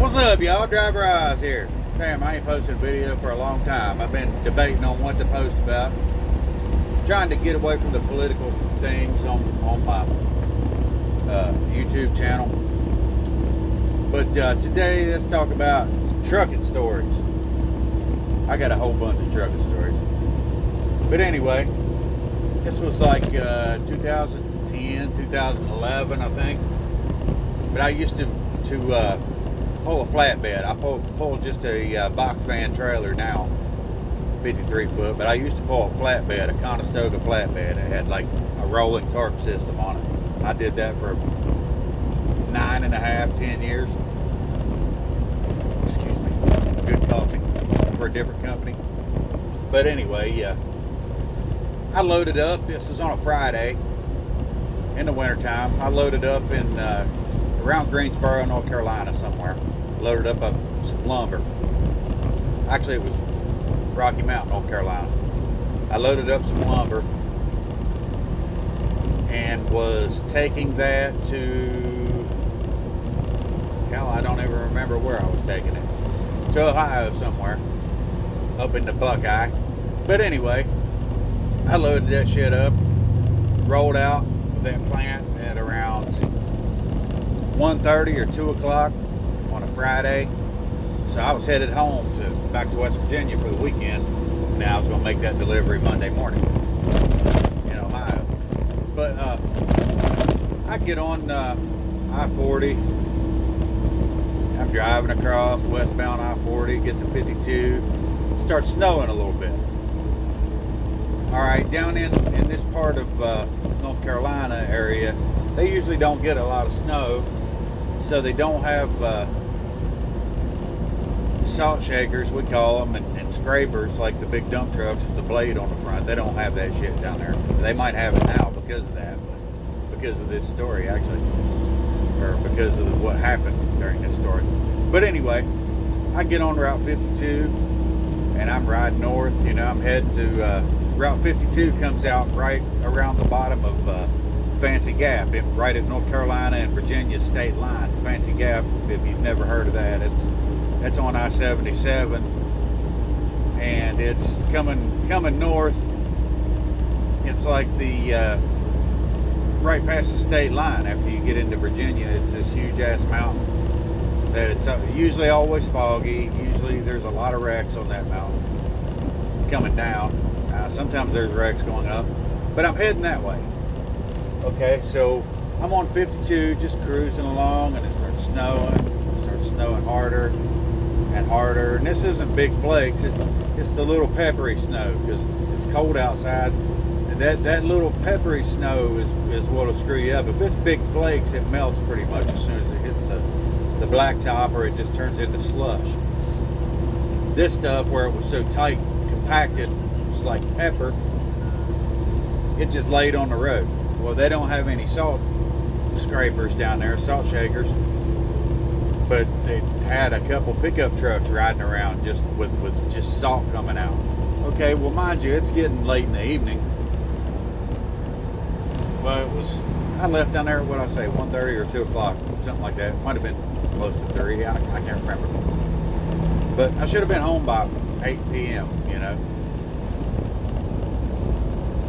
What's up, y'all? Driver Eyes here. Damn, I ain't posted a video for a long time. I've been debating on what to post about. Trying to get away from the political things on my YouTube channel. But today, let's talk about some trucking stories. I got a whole bunch of trucking stories. But anyway, this was like 2010, 2011, I think. But I used to pull a flatbed. I pull just a box van trailer now, 53 foot. But I used to pull a flatbed, a Conestoga flatbed. It had like a rolling tarp system on it. I did that for 9.5, 10 years. Excuse me. Good coffee for a different company. But anyway, yeah. I loaded up. This is on a Friday in the wintertime. I loaded up in around Greensboro, North Carolina somewhere. Loaded up some lumber. Actually, it was Rocky Mount, North Carolina. I loaded up some lumber and was taking that to, hell, I don't even remember where I was taking it. To Ohio somewhere, up in the Buckeye. But anyway, I loaded that shit up, rolled out of that plant at around 1:30 or 2 o'clock on a Friday. So I was headed home back to West Virginia for the weekend, and I was going to make that delivery Monday morning in Ohio. But I get on I-40. I'm driving across westbound I-40, get to 52. It starts snowing a little bit. All right, down in this part of North Carolina area, they usually don't get a lot of snow, so they don't have salt shakers, we call them, and scrapers like the big dump trucks with the blade on the front. They don't have that shit down there. They might have it now because of that, but because of this story actually, or because of what happened during this story. But anyway, I get on Route 52 and I'm riding north. You know, I'm heading to Route 52 comes out right around the bottom of Fancy Gap, right at North Carolina and Virginia state line. Fancy Gap, if you've never heard of that, it's on I-77, and it's coming north. It's like the right past the state line after you get into Virginia. It's this huge ass mountain that it's usually always foggy. Usually there's a lot of wrecks on that mountain coming down. Sometimes there's wrecks going up, but I'm heading that way. Okay, so I'm on 52, just cruising along, and it starts snowing. It starts snowing harder and harder. And this isn't big flakes. It's the little peppery snow, because it's cold outside. And that little peppery snow is what'll screw you up. If it's big flakes, it melts pretty much as soon as it hits the blacktop, or it just turns into slush. This stuff, where it was so tight, compacted, like pepper, it just laid on the road. Well, they don't have any salt scrapers down there, salt shakers, but they had a couple pickup trucks riding around just with just salt coming out. Okay, well, mind you, it's getting late in the evening. Well, I left down there at, what I say, 1:30 or 2 o'clock, something like that. It might have been close to 3. I can't remember. But I should have been home by 8 p.m., you know.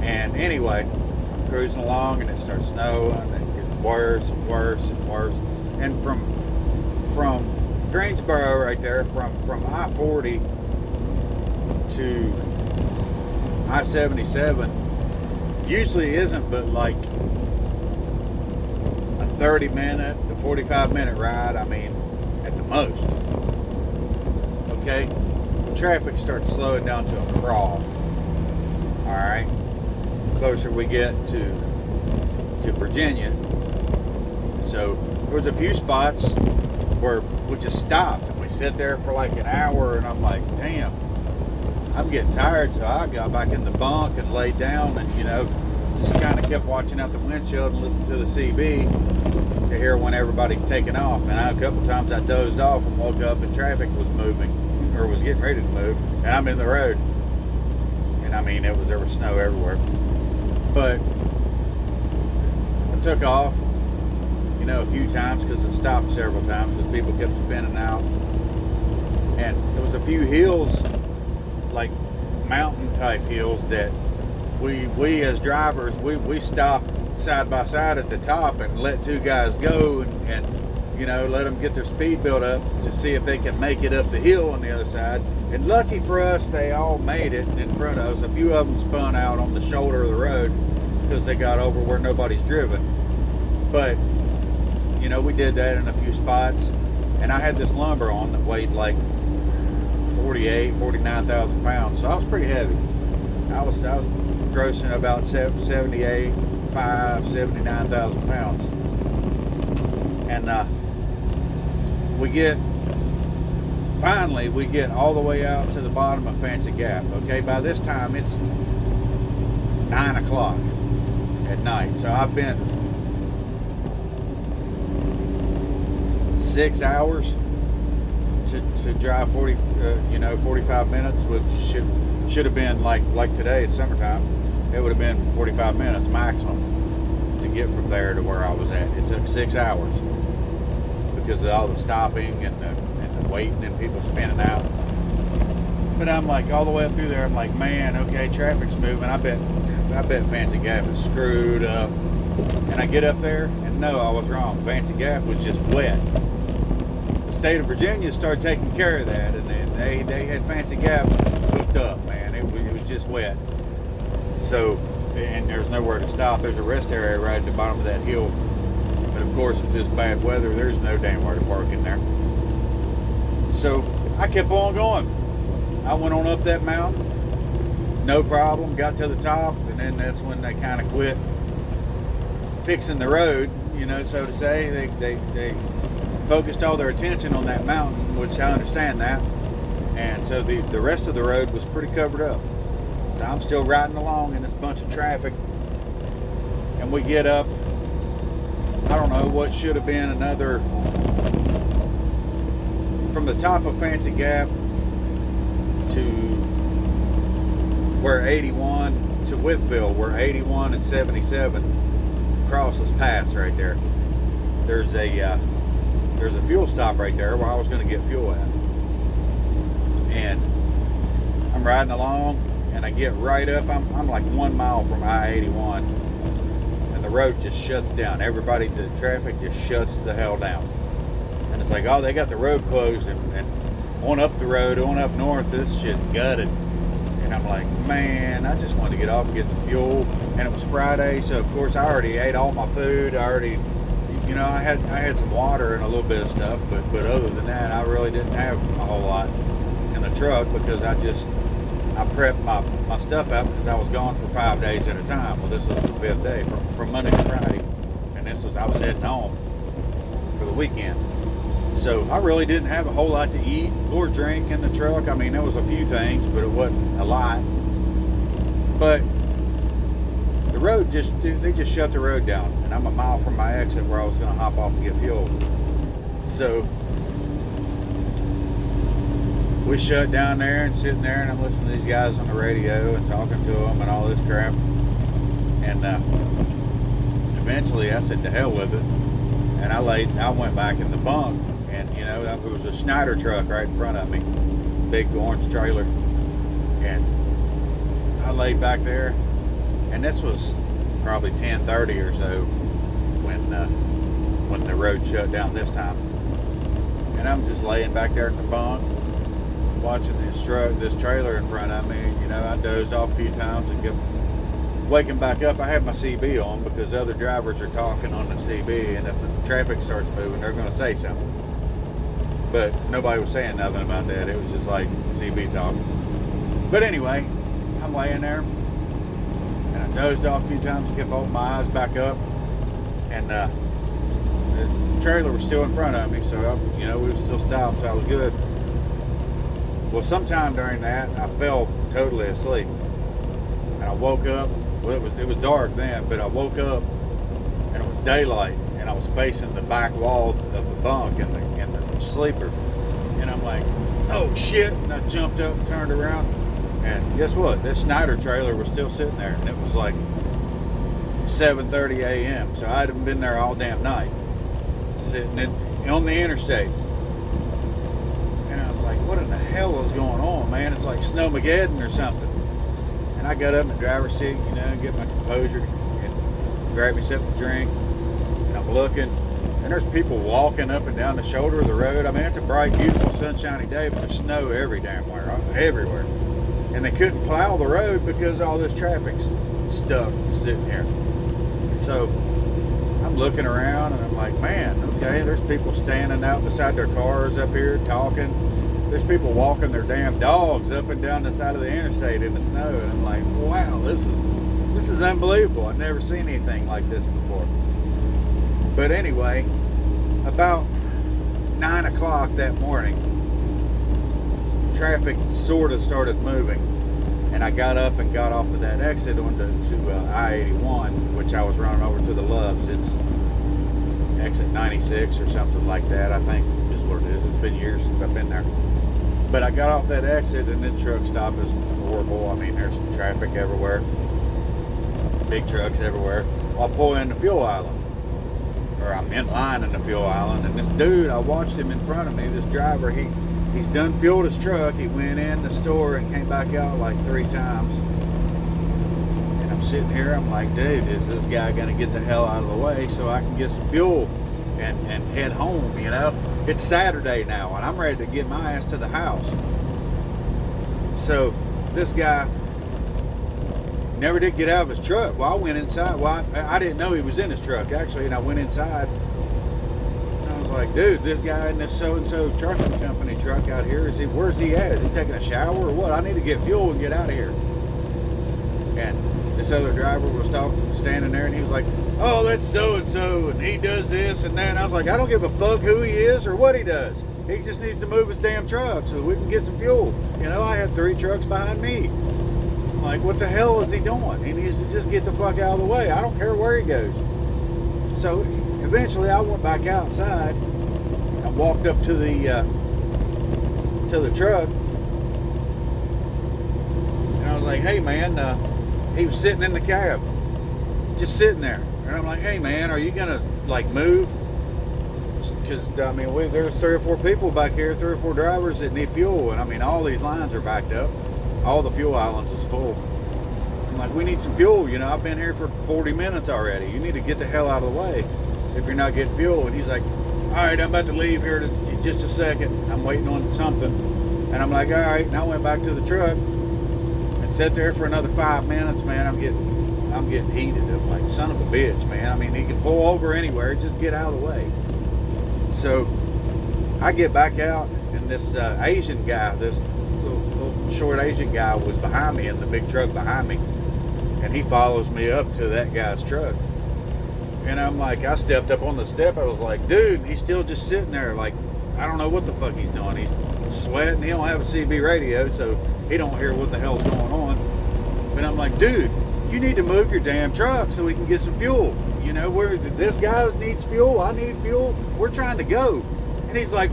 And anyway, I'm cruising along, and it starts snowing, and it gets worse and worse and worse. And from Greensboro right there, from I-40 to I-77, usually isn't but like a 30-minute to 45-minute ride. I mean, at the most. Okay, traffic starts slowing down to a crawl. All right. Closer we get to Virginia. So there was a few spots where we just stopped and we sit there for like an hour, and I'm like, damn, I'm getting tired. So I got back in the bunk and laid down, and you know, just kind of kept watching out the windshield and listening to the CB to hear when everybody's taking off. And a couple times I dozed off and woke up and traffic was moving, or was getting ready to move, and I'm in the road. And I mean, there was snow everywhere. But I took off, a few times because it stopped several times because people kept spinning out. And there was a few hills, like mountain type hills, that we as drivers, we stopped side by side at the top and let two guys go and let them get their speed built up to see if they can make it up the hill on the other side. And lucky for us, they all made it in front of us. A few of them spun out on the shoulder of the road because they got over where nobody's driven. But, we did that in a few spots. And I had this lumber on that weighed like 49,000 pounds. So I was pretty heavy. I was grossing about 79,000 pounds. And finally we get all the way out to the bottom of Fancy Gap. Okay, by this time it's 9 o'clock at night. So I've been 6 hours to drive 45 minutes, which should have been like today, it's summertime. It would have been 45 minutes maximum to get from there to where I was at. It took 6 hours because of all the stopping and the waiting and people spinning out. But I'm like, all the way up through there, I'm like, man, okay, traffic's moving. I bet Fancy Gap is screwed up. And I get up there, and no, I was wrong. Fancy Gap was just wet. The state of Virginia started taking care of that, and then they had Fancy Gap hooked up, man. It was just wet. So, and there's nowhere to stop. There's a rest area right at the bottom of that hill. But of course, with this bad weather, there's no damn where to park in there. So I kept on going. I went on up that mountain, no problem, got to the top, and then that's when they kind of quit fixing the road, so to say. They focused all their attention on that mountain, which I understand that. And so the rest of the road was pretty covered up. So I'm still riding along in this bunch of traffic, and we get up, I don't know, what should have been another, from the top of Fancy Gap to where 81, to Withville, where 81 and 77 crosses paths right there. There's a fuel stop right there where I was going to get fuel at. And I'm riding along, and I get right up. I'm like 1 mile from I-81, and the road just shuts down. The traffic just shuts the hell down. And it's like, oh, they got the road closed, and on up the road, on up north, this shit's gutted. And I'm like, man, I just wanted to get off and get some fuel. And it was Friday, so of course I already ate all my food. I had some water and a little bit of stuff, but other than that, I really didn't have a whole lot in the truck because I prepped my stuff out because I was gone for 5 days at a time. Well, this was the 5th day from Monday to Friday, and I was heading home for the weekend. So I really didn't have a whole lot to eat or drink in the truck. I mean, there was a few things, but it wasn't a lot. But the road they just shut the road down, and I'm a mile from my exit where I was going to hop off and get fuel. So we shut down there and sitting there, and I'm listening to these guys on the radio and talking to them and all this crap. And eventually I said, to hell with it. And I went back in the bunk, and it was a Schneider truck right in front of me, big orange trailer. And I laid back there, and this was probably 10:30 or so when the road shut down this time. And I'm just laying back there in the bunk, watching this trailer in front of me. I dozed off a few times and kept waking back up. I have my CB on because other drivers are talking on the CB, and if the traffic starts moving, they're going to say something. But nobody was saying nothing about that. It was just like CB talk. But anyway, I'm laying there, and I dozed off a few times, kept holding my eyes back up, and the trailer was still in front of me, so we were still stopped, so I was good. Well, sometime during that, I fell totally asleep, and I woke up. Well, it was dark then, but I woke up, and it was daylight, and I was facing the back wall of the bunk in the sleeper, and I'm like, oh shit! And I jumped up and turned around, and guess what? This Schneider trailer was still sitting there, and it was like 7:30 a.m. So I hadn't been there all damn night. sitting on the interstate. And I was like, what in the hell is going on, man? It's like Snowmageddon or something. And I got up in the driver's seat, you know, get my composure and grab me something to drink. And I'm looking, and there's people walking up and down the shoulder of the road. I mean, it's a bright, beautiful, sunshiny day, but there's snow every damn where, everywhere. And they couldn't plow the road because all this traffic's stuck sitting here. So I'm looking around and I'm like, man, okay, there's people standing out beside their cars up here talking. There's people walking their damn dogs up and down the side of the interstate in the snow. And I'm like, wow, this is unbelievable. I've never seen anything like this before. But anyway, about 9 o'clock that morning, traffic sort of started moving, and I got up and got off of that exit onto I-81, which I was running over to the Loves. It's exit 96 or something like that, I think is what it is. It's been years since I've been there. But I got off that exit, and the truck stop is horrible. I mean, there's traffic everywhere, big trucks everywhere. I'll pull in the fuel island, or I'm in line in the fuel island, and this dude, I watched him in front of me, this driver, he's done fueled his truck. He went in the store and came back out like 3 times. And I'm sitting here, I'm like, dude, is this guy gonna get the hell out of the way so I can get some fuel and head home, you know? It's Saturday now, and I'm ready to get my ass to the house. So this guy never did get out of his truck. Well, I went inside. Well, I didn't know he was in his truck, actually, and I went inside. And I was like, dude, this guy in this so-and-so trucking company truck out here, where's he at? Is he taking a shower or what? I need to get fuel and get out of here. And this other driver was standing there, and he was like, oh, that's so-and-so, and he does this and that. And I was like, I don't give a fuck who he is or what he does. He just needs to move his damn truck so we can get some fuel. You know, I have 3 trucks behind me. I'm like, what the hell is he doing? He needs to just get the fuck out of the way. I don't care where he goes. So eventually I went back outside and walked up to the truck. And I was like, hey man, he was sitting in the cab, just sitting there. And I'm like, hey man, are you gonna like move? Because I mean, there's 3 or 4 people back here, 3 or 4 drivers that need fuel, and I mean, all these lines are backed up. All the fuel islands is full. I'm like, we need some fuel. You know, I've been here for 40 minutes already. You need to get the hell out of the way if you're not getting fuel. And he's like, all right, I'm about to leave here in just a second. I'm waiting on something. And I'm like, all right. And I went back to the truck and sat there for another 5 minutes, man. I'm getting heated. I'm like, son of a bitch, man. I mean, he can pull over anywhere. Just get out of the way. So I get back out, and this Asian guy, this little short Asian guy was behind me in the big truck behind me, and he follows me up to that guy's truck. And I'm like, I stepped up on the step. I was like, dude, he's still just sitting there. Like, I don't know what the fuck he's doing. He's sweating. He don't have a CB radio, so he don't hear what the hell's going on. But I'm like, dude, you need to move your damn truck so we can get some fuel. You know, this guy needs fuel. I need fuel. We're trying to go. And he's like,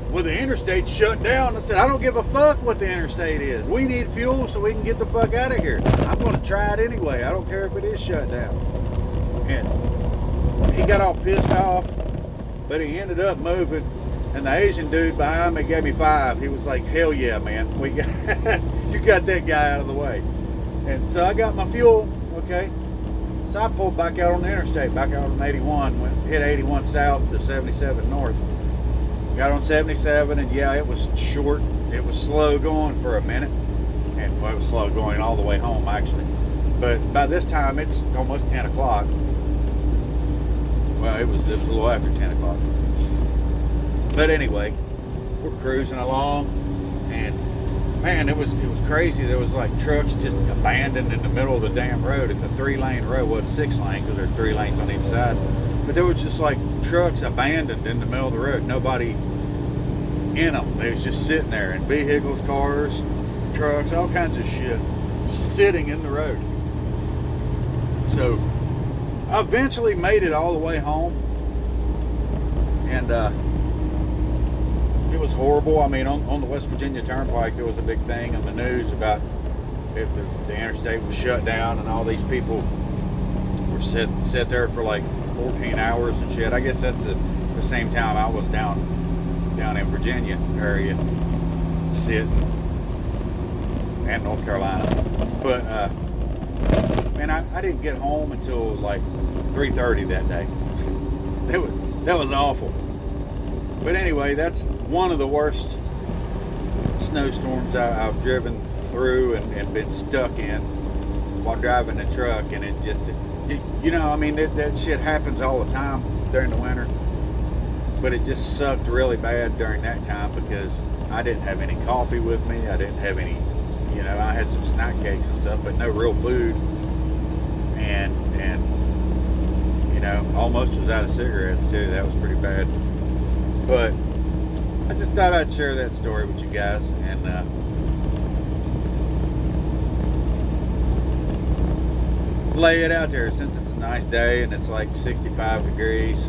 well, the interstate's shut down. I said, I don't give a fuck what the interstate is. We need fuel so we can get the fuck out of here. I'm going to try it anyway. I don't care if it is shut down. And he got all pissed off, but he ended up moving. And the Asian dude behind me gave me 5. He was like, hell yeah, man. You got that guy out of the way. And so I got my fuel, okay. So I pulled back out on the interstate, back out on 81, hit 81 south to 77 north. Got on 77, and yeah, it was short. It was slow going for a minute, and well, it was slow going all the way home actually. But by this time, it's almost 10 o'clock. Well, it was a little after 10 o'clock. But anyway, we're cruising along, and man, it was crazy. There was like trucks just abandoned in the middle of the damn road. It's a 3-lane road. Well, it's 6-lane because there's 3 lanes on each side. But there was just like trucks abandoned in the middle of the road. Nobody in them. They was just sitting there, and vehicles, cars, trucks, all kinds of shit just sitting in the road. So I eventually made it all the way home, and it was horrible. I mean, on the West Virginia Turnpike, there was a big thing in the news about if the interstate was shut down, and all these people were sit there for like 14 hours and shit. I guess that's the same time I was down in Virginia area sitting, and North Carolina. But man, I didn't get home until like 3:30 that day. That was awful. But anyway, that's one of the worst snowstorms I've driven through and been stuck in while driving the truck. And it just, I mean, that shit happens all the time during the winter. But it just sucked really bad during that time because I didn't have any coffee with me. I didn't have any, I had some snack cakes and stuff, but no real food. And almost was out of cigarettes too. That was pretty bad. But I just thought I'd share that story with you guys and lay it out there since it's a nice day and it's like 65 degrees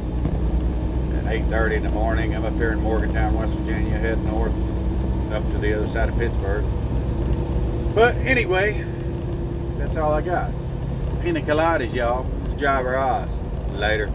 at 8:30 in the morning. I'm up here in Morgantown, West Virginia, heading north up to the other side of Pittsburgh. But anyway, that's all I got. Pina coladas, y'all. Let's drive our eyes. Later.